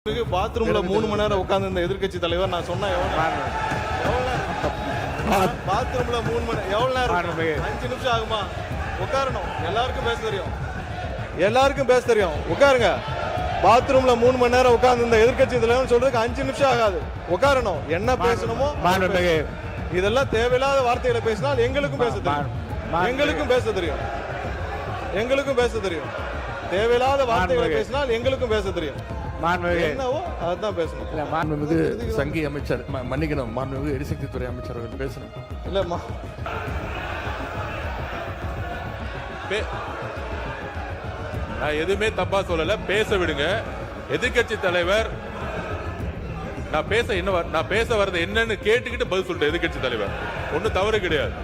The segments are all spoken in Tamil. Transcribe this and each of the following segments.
பாத்ரூம்ல 3 மணி நேரம் உட்கார்ந்து இந்த எதிர்க்கட்சி தலைவர் நான் சொன்னா எவ்வளவு பாத்ரூம்ல 3 மணி எவ்வளவு நேரம் 5 நிமிஷம் ஆகுமா? உட்காரணும். எல்லாருக்கும் பேச தெரியும், எல்லாருக்கும் பேச தெரியும். உட்காருங்க. பாத்ரூம்ல 3 மணி நேரம் உட்கார்ந்து இந்த எதிர்க்கட்சி தலைவர் சொல்றதுக்கு 5 நிமிஷம் ஆகாது. உட்காரணும். என்ன பேசணுமோ இதெல்லாம் தேவையில்லாத வார்த்தைகளை பேசினால் எங்களுக்கும் பேச தெரியும், எங்களுக்கும் பேச தெரியும், எங்களுக்கும் பேச தெரியும். தேவையில்லாத வார்த்தைகளை பேசினால் எங்களுக்கும் பேச தெரியும். என்னவோ அதான் பேசணும். மாண்புமிகு சங்கி அமைச்சர் மன்னிக்கணும், மாண்புமிகு எரிசக்தி துறை அமைச்சர் அவர்கள் பேசணும். இல்லம்மா, நான் எதுவுமே தப்பா சொல்லல, பேச விடுங்க. எதிர்கட்சி தலைவர் நான் பேச வர்றது என்னன்னு கேட்டுக்கிட்டு பதில் சொல்லிட்டேன். எதிர்கட்சி தலைவர் ஒன்னும் தவறு கிடையாது.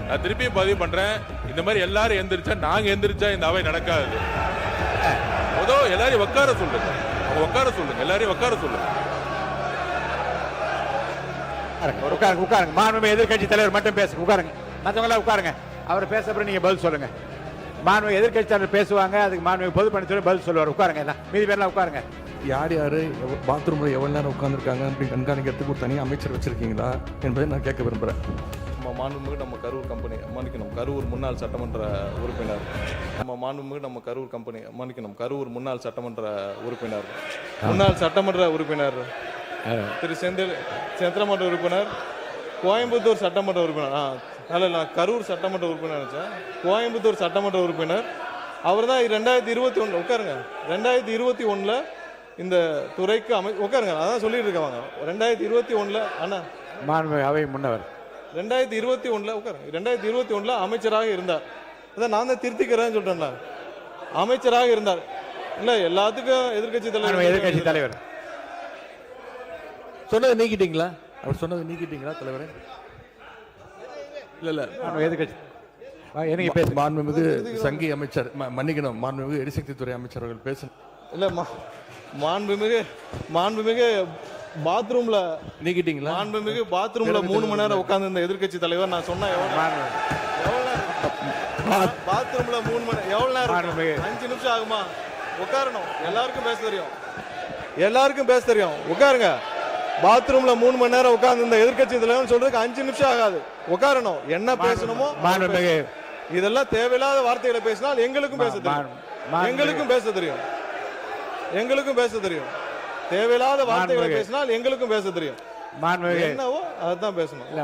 நான் திருப்பி பதிவு பண்றேன். இந்த மாதிரி எல்லாரும் எந்திரிச்சா நாங்க எந்திரிச்சா இந்த அவை நடக்காது. எல்லாரையும் உட்கார சொல்லுங்க, உட்கார சொல்லுங்க, எல்லாரையும் உட்கார சொல்லுங்க. உட்காருங்க. மாண்புமிகு எதிர்கட்சி தலைவர் மட்டும் பேசுங்க. உட்காருங்க. மற்றவங்க எல்லாம் உட்காருங்க. அவர் பேசப்பறம் நீங்க பதில் சொல்லுங்க. மாண்புமிகு எதிர்கட்சி தலைவர் பேசுவாங்க, அதுக்கு மாண்புமிகு பொதுப்பணித்துறை பதில் சொல்லுவார். உட்காருங்க. எல்லாம் மீதி பேர்லாம் உட்காருங்க. யார் யாரு பாத்ரூம்ல எவ்வளவு நேரம் உட்கார்ந்துருக்காங்க அப்படின்னு கண்காணிக்கிறதுக்கு ஒரு தனி அமைச்சர் வச்சிருக்கீங்களா என்பதை நான் கேட்க விரும்புறேன். மாண்புமிகு நம்ம கரூர் கம்பெனி மன்னிக்கணும், கரூர் முன்னாள் சட்டமன்ற உறுப்பினர் மாண்புமிகு நம்ம கரூர் கம்பெனி மன்னிக்கணும், கரூர் முன்னாள் சட்டமன்ற உறுப்பினர் திரு சந்திரமன்ற உறுப்பினர், கோயம்புத்தூர் சட்டமன்ற உறுப்பினர். நான் கரூர் சட்டமன்ற உறுப்பினர் நினைச்சேன். கோயம்புத்தூர் சட்டமன்ற உறுப்பினர். அவர் தான் 2021 உட்காருங்க. 2021 இந்த துறைக்கு உட்காருங்க. அதான் சொல்லிட்டு இருக்காங்க. 2021 அண்ணா மாண்புமிகு அவை முன்னவர் 2021 உட்காருங்க. 2021 அமைச்சராக இருந்தார். அதான் நான் தான் திருத்திக்கிறேன்னு சொல்றேன்ல. அமைச்சராக இருந்தார். இல்ல எல்லாத்துக்கும் எதிர்கட்சி தலைவர் சொன்னதை நீக்கிட்டீங்களா? அவர் சொன்னதை நீக்கிட்டீங்களா தலைவரே? இல்ல எதிர்கட்சி மாண்புமிகு சங்கி அமைச்சர் மன்னிக்கணும், மாண்புமிகு எரிசக்தி துறை அமைச்சர் அவர்கள் பேசணும். இல்ல மாண்புமிகு பாத்ரூம்ல நீக்கிட்டீங்களா? மாண்புமிகு பாத்ரூம்ல 3 மணி நேரம் உட்கார்ந்து இந்த எதிர்க்கட்சி தலைவர் நான் சொன்னா பாத்ரூம்ல 3 மணி எவ்வளவு நேரம் 5 நிமிஷம் ஆகுமா? உட்காரணும். எல்லாருக்கும் பேச தெரியும், எல்லாருக்கும் பேச தெரியும். உட்காருங்க. பாத்ரூம்ல 3 மணி நேரம் உட்கார்ந்து இந்த எதிர்க்கட்சி தலைவர் சொல்றதுக்கு 5 நிமிஷம் ஆகாது. உட்காரணும். என்ன பேசணுமோ இதெல்லாம் தேவையில்லாத வார்த்தைகளை பேசினால் எங்களுக்கும் பேச தெரியும், எங்களுக்கும் பேச தெரியும், எங்களுக்கும் பேச தெரியும். தேவையில்லாத வார்த்தைகளை பேசினால் எங்களுக்கும் பேச தெரியும். என்னவோ அதான் பேசணும். இல்ல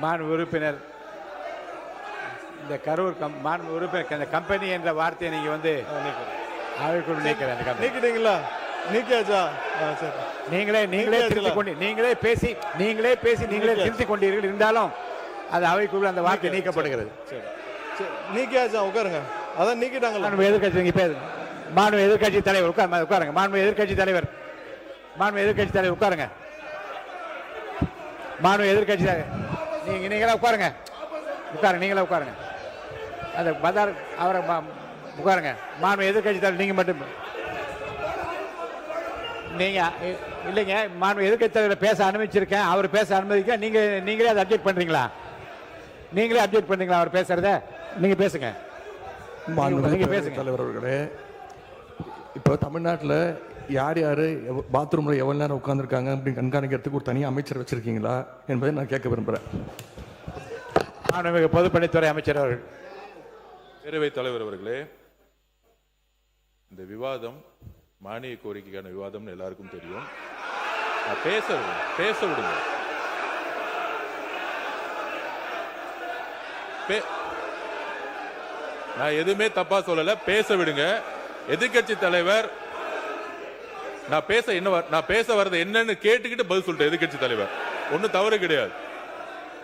மாண்பு உறுப்பினர், இந்த கரூர் மாண்பு உறுப்பினர் இந்த கம்பெனி என்ற வார்த்தையை நீங்க வந்து அவைக்குள் நீக்கிட்டீங்களா? நீக்கியாச்சா? சரி. நீங்களே பேசி திருத்திக் கொண்டீர்கள். இருந்தாலும் அது அவைக்குள் அந்த வார்த்தை நீக்கப்படுகிறது. நீக்கியாச்சா? உட்காருங்க. அதான் நீக்கிட்டாங்க. எதிர்கட்சி நீங்க பேசுங்க. மாண்புமிகு எதிர்கட்சி தலைவர் உட்காருங்க. மாண்புமிகு எதிர்கட்சி தலைவர் உட்காருங்க. மாண்புமிகு எதிர்கட்சி தலைவர் நீங்களா உட்காருங்க. நீங்களா உட்காருங்க. அந்த பதார் அவரை உட்காருங்க. மாண்புமிகு எதிர்கட்சி தலைவர் நீங்க மட்டும் நீங்க இல்லைங்க. மாண்புமிகு எதிர்கட்சி தலைவர் பேச அனுமதிச்சிருக்கேன். அவர் பேச அனுமதிக்க நீங்களே அதை அப்ஜெக்ட் பண்றீங்களா? அவர் பேசுறத நீங்க பேசுங்க. மாண்புமிகு தலைவர் அவர்களே, இப்போ தமிழ்நாட்டில் யார் யார் பாத்ரூமில் எவ்வளோ நேரம் உட்காந்துருக்காங்க அப்படின்னு கண்காணிக்கிறதுக்கு ஒரு தனி அமைச்சர் வச்சுருக்கீங்களா என்பதை நான் கேட்க விரும்புகிறேன். மாண்புமிகு பொதுப்பணித்துறை அமைச்சர் அவர்கள். பேரவைத் தலைவர் அவர்களே, இந்த விவாதம் மானிய கோரிக்கைக்கான விவாதம்னு எல்லாருக்கும் தெரியும். பேச விடுங்க. நான் எதுவுமே தப்பா சொல்லல, பேச விடுங்க. எதிர்கட்சி தலைவர் நான் பேச வர்றது என்னன்னு கேட்டுக்கிட்டு பதில் சொல்லிட்டேன். எதிர்கட்சி தலைவர் ஒன்னும் தவறு கிடையாது.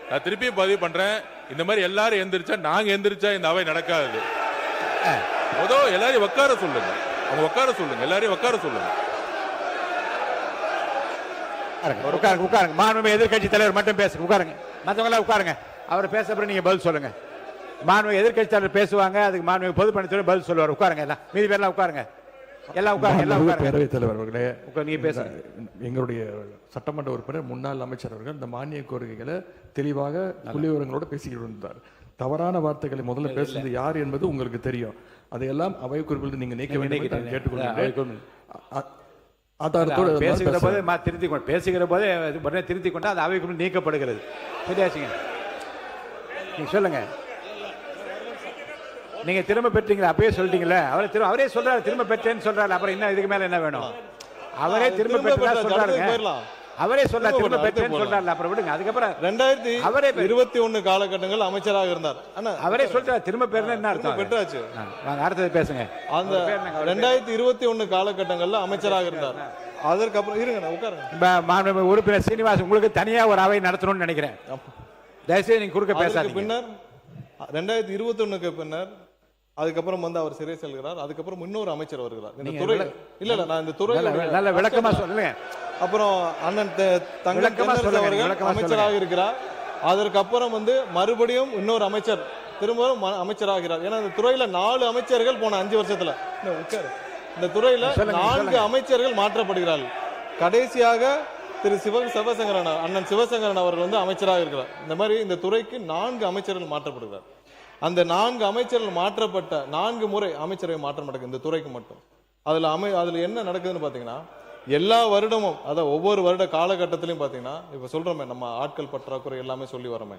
நான் திருப்பி பதிவு பண்றேன். இந்த மாதிரி எல்லாரும் எந்திரிச்சா நாங்க எந்திரிச்சா இந்த அவை நடக்காது. எல்லாரையும் உட்கார சொல்லுங்க, உட்கார சொல்லுங்க, எல்லாரையும் உட்கார சொல்லுங்க. உட்காருங்க. மாண்புமிகு எதிர்கட்சி தலைவர் மட்டும் பேசுங்க. உட்காருங்க. மற்றவங்க எல்லாம் உட்காருங்க. அவர் பேசப்பறம் நீங்க பதில் சொல்லுங்க. மாண்புமிகு எதிர்கட்சி தலைவர் பேசுவாங்க, அதுக்கு மாண்புமிகு பொதுப்பணித்துறை பதில் சொல்லுவார். உட்காருங்க. எல்லாம் மீதி பேர்லாம் உட்காருங்க. பேரவைத் தலைவர் அவர்களே, நீங்க பேசுங்க. எங்களுடைய சட்டமன்ற உறுப்பினர் முன்னாள் அமைச்சர் அவர்கள் இந்த மானிய கோரிக்கைகளை தெளிவாக புள்ளிவிவரங்களோட பேசிக்கிட்டு இருந்தார். தவறான வார்த்தைகளை முதல்ல பேசுறது யார் என்பது உங்களுக்கு தெரியும். அதையெல்லாம் அவை குறிப்பில் நீங்க நீக்க வேண்டும் என்று நான் கேட்டுக்கொள்கிறேன். அவை குறிப்பில். ஆதாரத்தோடு பேசுகிற போதே திருத்தி கொண்டு பேசுகிற போதே உடனே திருத்தி கொண்டு அது அவை குறிப்பில் நீக்கப்படுகிறது. சரியாச்சுங்க, நீங்க சொல்லுங்க. நீங்க திரும்ப பெற்றீங்களா? அப்பயே சொல்லிட்டீங்களே. அவரே சொல்றாரு திரும்ப பெற்றேன்னு சொல்றாரு. அப்புறம் என்ன இதுக்கு மேல என்ன வேணும்? அவரே திரும்ப பெற்றதா சொல்றாருங்க. அவரே சொல்ல திரும்ப பெற்றேன்னு சொல்றாரு. அப்புறம் விடுங்க. அதுக்கப்புறம் 2021 காலகட்டங்கள் அமைச்சராக இருந்தார். அவரே சொல்றாரு திரும்ப பெறல என்ன அர்த்தம்? பெற்றாச்சு. வாங்க அடுத்தது பேசுங்க. அந்த 2021 காலகட்டங்கள்ல அமைச்சராக இருந்தார். அதற்கப்புறம் இருங்க, நான் உட்காருங்க. உறுப்பினர் சீனிவாசன், உங்களுக்கு தனியா ஒரு அவை நடத்தணும்னு நினைக்கிறேன். தயவுசெய்து நீங்க குறுக்க பேசாதீங்க. பின்னர் 2021க்கு பின்னர் அதுக்கப்புறம் வந்து அவர் சிறை செல்கிறார். அதுக்கப்புறம் இன்னொரு அமைச்சர் வருகிறார் இந்த துறை. இல்ல நான் இந்த துறையில நல்ல விளக்கமா சொல்லுங்க. அப்புறம் அண்ணன் தங்கம் அவர்கள் அமைச்சராக இருக்கிறார். அதற்கப்புறம் வந்து மறுபடியும் இன்னொரு அமைச்சர் திரும்பவும் அமைச்சராகிறார். ஏன்னா இந்த துறையில 4 அமைச்சர்கள் போன 5 வருஷத்துல இந்த துறையில 4 அமைச்சர்கள் மாற்றப்படுகிறார்கள். கடைசியாக திரு சிவசங்கரன் அண்ணன் சிவசங்கரன் அவர்கள் வந்து அமைச்சராக இருக்கிறார். இந்த மாதிரி இந்த துறைக்கு 4 அமைச்சர்கள் மாற்றப்படுகிறார். அந்த 4 அமைச்சர்கள் மாற்றப்பட்ட 4 முறை அமைச்சரவை மாற்றம் நடக்குது இந்த துறைக்கு மட்டும். அதுல என்ன நடக்குதுன்னு பாத்தீங்கன்னா, எல்லா வருடமும் அதாவது ஒவ்வொரு வருட காலகட்டத்திலையும் பாத்தீங்கன்னா, இப்ப சொல்றோமே நம்ம ஆட்கள் பற்றாக்குறை எல்லாமே சொல்லி வரோமே,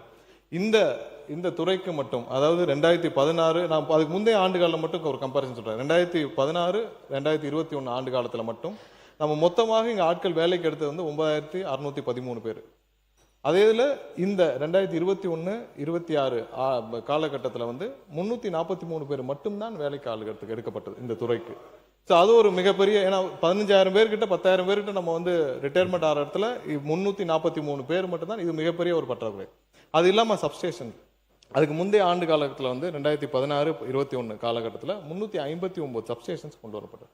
இந்த துறைக்கு மட்டும் அதாவது 2016 நான் அதுக்கு முந்தைய ஆண்டுகாலில் மட்டும் ஒரு கம்பேரிசன் சொல்றேன். 2016 2021 ஆண்டு காலத்துல மட்டும் நம்ம மொத்தமாக இங்க ஆட்கள் வேலைக்கு எடுத்தது வந்து 9613 பேர். அதே இதில் இந்த 2021 26 காலகட்டத்தில் வந்து 343 பேர் மட்டும்தான் வேலைக்கு ஆளுகிறதுக்கு எடுக்கப்பட்டது இந்த துறைக்கு. ஸோ அது ஒரு மிகப்பெரிய, ஏன்னா 15,000 பேர்கிட்ட 10,000 பேர்கிட்ட நம்ம வந்து ரிட்டையர்மெண்ட் ஆகிற இடத்துல 343 பேர் மட்டும்தான். இது மிகப்பெரிய ஒரு பற்றாக்குறை. அது இல்லாமல் சப்ஸ்டேஷன் அதுக்கு முந்தைய ஆண்டு காலகட்டத்தில் வந்து 2016-21 காலகட்டத்தில் 359 சப்ஸ்டேஷன்ஸ் கொண்டு வரப்பட்டது.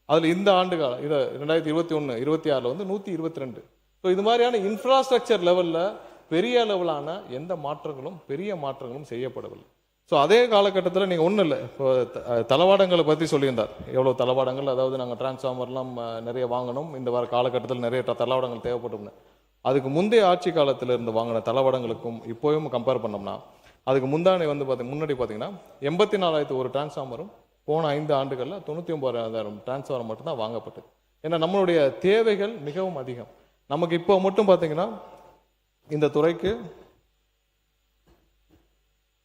அதில் இந்த ஆண்டு காலம் இதை 2021-26 வந்து 122. ஸோ இது மாதிரியான இன்ஃப்ராஸ்ட்ரக்சர் லெவலில் பெரிய லெவலான எந்த பெரிய மாற்றங்களும் செய்யப்படவில்லை. ஸோ அதே காலகட்டத்தில் நீங்கள் ஒன்றும் இல்லை, இப்போ தளவாடங்களை பற்றி சொல்லியிருந்தார். எவ்வளோ தளவாடங்கள், அதாவது நாங்கள் டிரான்ஸ்ஃபார்மர்லாம் நிறைய வாங்கணும், இந்த வார காலகட்டத்தில் நிறைய தளவாடங்கள் தேவைப்படும். அதுக்கு முந்தைய ஆட்சி காலத்தில் இருந்து வாங்கின தளவாடங்களுக்கும் இப்போவும் கம்பேர் பண்ணோம்னா, அதுக்கு முன்னாடி பார்த்தீங்கன்னா 84,000 ஒரு டிரான்ஸ்ஃபார்மரும் போன 5 ஆண்டுகளில் 99,000 டிரான்ஸ்ஃபார்மர் மட்டும்தான் வாங்கப்பட்டது. ஏன்னா நம்மளுடைய தேவைகள் மிகவும் அதிகம். நமக்கு இப்போ மட்டும் பார்த்தீங்கன்னா இந்த துறைக்கு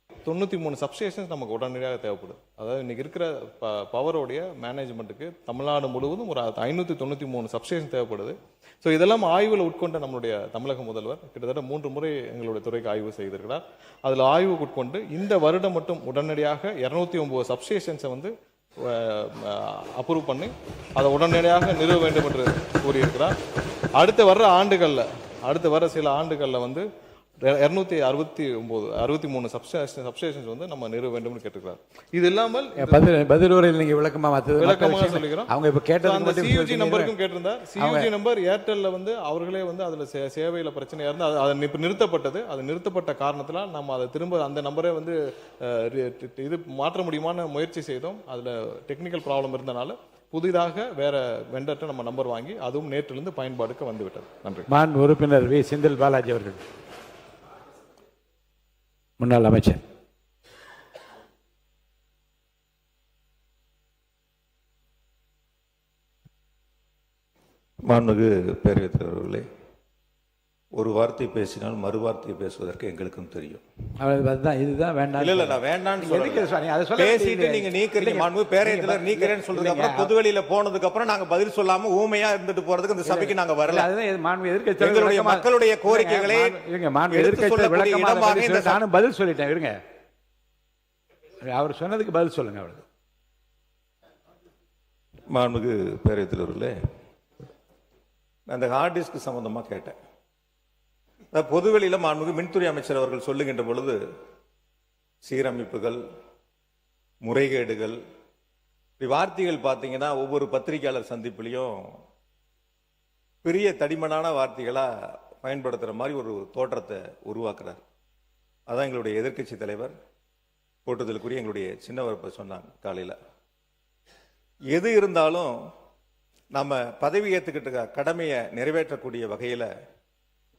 93 சப்ஸ்டேஷன்ஸ் நமக்கு உடனடியாக தேவைப்படுது. அதாவது இன்னைக்கு இருக்கிற பவரோடைய மேனேஜ்மெண்ட்டுக்கு தமிழ்நாடு முழுவதும் ஒரு 593 சப்ஸ்டேஷன் தேவைப்படுது. ஸோ இதெல்லாம் ஆய்வில் உட்கொண்ட நம்மளுடைய தமிழக முதல்வர் கிட்டத்தட்ட 3 முறை எங்களுடைய துறைக்கு ஆய்வு செய்திருக்கிறார். அதில் ஆய்வுக்கு உட்கொண்டு இந்த வருடம் மட்டும் உடனடியாக 209 சப்ஸ்டேஷன்ஸை வந்து அப்ரூவ் பண்ணி அதை உடனடியாக நிறுவ வேண்டும் என்று கூறியிருக்கிறார். அடுத்து வர்ற சில ஆண்டுகளில் வந்து 263 சப்ஸ்டேஷன்ஸ் வந்து நம்ம நிறுவ வேண்டும் கேட்டுக்கிறார். இது இல்லாமல் பதில் உரையில் நீங்க விளக்கமாக சொல்லிக்கிறோம். அவங்க இப்ப கேட்டது சியூஜி நம்பருக்கும் கேட்டிருந்தார். சியூஜி நம்பர் ஏர்டெல்ல வந்து அவர்களே வந்து அதுல சேவையில பிரச்சனையா இருந்து அது நிறுத்தப்பட்டது. அது நிறுத்தப்பட்ட காரணத்தினால் நம்ம அதை திரும்ப அந்த நம்பரை வந்து இது மாற்ற முடியுமான முயற்சி செய்தோம். அதுல டெக்னிக்கல் ப்ராப்ளம் இருந்தனால புதிதாக வேற வெண்டர்ட்ட நம்ம நம்பர் வாங்கி அதுவும் நேற்றிலிருந்து பயன்பாடுக்கு வந்துவிட்டது. நன்றி. மாண்பு உறுப்பினர் வி செந்தில் பாலாஜி அவர்கள், முன்னாள் அமைச்சர். மாண்புமிகு பேரவைத் தலைவர்களே, ஒரு வார்த்தை பேசினால் மறு வார்த்தை பேசுவதற்கு எங்களுக்கும் தெரியும். இதுதான் வேண்டாம். இல்ல நான் வேண்டாம்னு பேசிட்டு நீங்க நீக்கிறீங்க. மாண்புமிகு பேரவைத் தலைவர் நீக்கிறேன்னு சொல்றதுக்கு அப்புறம் பொதுவெளியில போனதுக்கு அப்புறம் நாங்க பதில் சொல்லாம ஊமையா இருந்துட்டு போறதுக்கு இந்த சபைக்கு நாங்க வரல. எங்களுடைய மக்களுடைய கோரிக்கைகளை நானும் பதில் சொல்லிட்டேன். இருங்க, அவர் சொன்னதுக்கு பதில் சொல்லுங்க. அவருக்கு மாண்புமிகு பேரவைத் தலைவர்களே, அந்த ஹார்ட் டிஸ்க் சம்பந்தமா கேட்டேன். பொதுவெளியில மாண்புமிகு மின்துறை அமைச்சர் அவர்கள் சொல்லுகின்ற பொழுது சீரமைப்புகள், முறைகேடுகள், வார்த்தைகள் பார்த்தீங்கன்னா ஒவ்வொரு பத்திரிகையாளர் சந்திப்பிலையும் பெரிய தடிமனான வார்த்தைகளா பயன்படுத்துற மாதிரி ஒரு தோற்றத்தை உருவாக்குறார். அதான் எங்களுடைய எதிர்க்கட்சி தலைவர் போட்டுதலுக்குரிய எங்களுடைய சின்னவரப்ப சொன்னாங்க காலையில. எது இருந்தாலும் நம்ம பதவி ஏற்றுக்கிட்ட கடமையை நிறைவேற்றக்கூடிய வகையில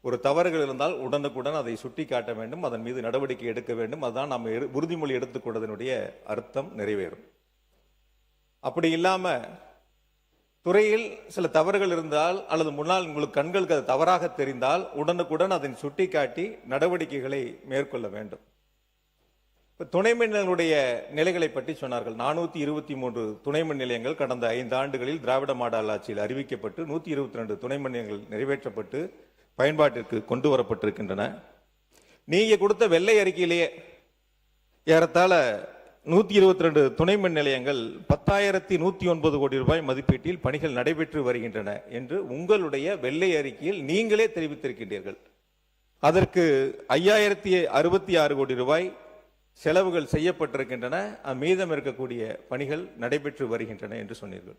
ஒரு தவறுகள் இருந்தால் உடனுக்குடன் அதை சுட்டி காட்ட வேண்டும், அதன் மீது நடவடிக்கை எடுக்க வேண்டும். அதுதான் நம்ம உறுதிமொழி எடுத்துக்கொண்டதனுடைய அர்த்தம் நிறைவேறும். அப்படி இல்லாம துறையில் சில தவறுகள் இருந்தால் அல்லது முன்னால் உங்களுக்கு கண்களுக்கு அது தவறாக தெரிந்தால் உடனுக்குடன் அதை சுட்டிக்காட்டி நடவடிக்கைகளை மேற்கொள்ள வேண்டும். துணை மின் நிலையங்களுடைய நிலைகளை பற்றி சொன்னார்கள். 423 துணை மின் நிலையங்கள் கடந்த 5 ஆண்டுகளில் திராவிட மாடல் ஆட்சியில் அறிவிக்கப்பட்டு 122 துணை மின் நிலையங்கள் நிறைவேற்றப்பட்டு பயன்பாட்டிற்கு கொண்டு வரப்பட்டிருக்கின்றன. நீங்க கொடுத்த வெள்ளை அறிக்கையிலேயே ஏறத்தாழ 122 துணை மின் நிலையங்கள் 10,109 கோடி ரூபாய் மதிப்பீட்டில் பணிகள் நடைபெற்று வருகின்றன என்று உங்களுடைய வெள்ளை அறிக்கையில் நீங்களே தெரிவித்திருக்கின்றீர்கள். அதற்கு 5,066 கோடி ரூபாய் செலவுகள் செய்யப்பட்டிருக்கின்றன, மீதம் இருக்கக்கூடிய பணிகள் நடைபெற்று வருகின்றன என்று சொன்னீர்கள்.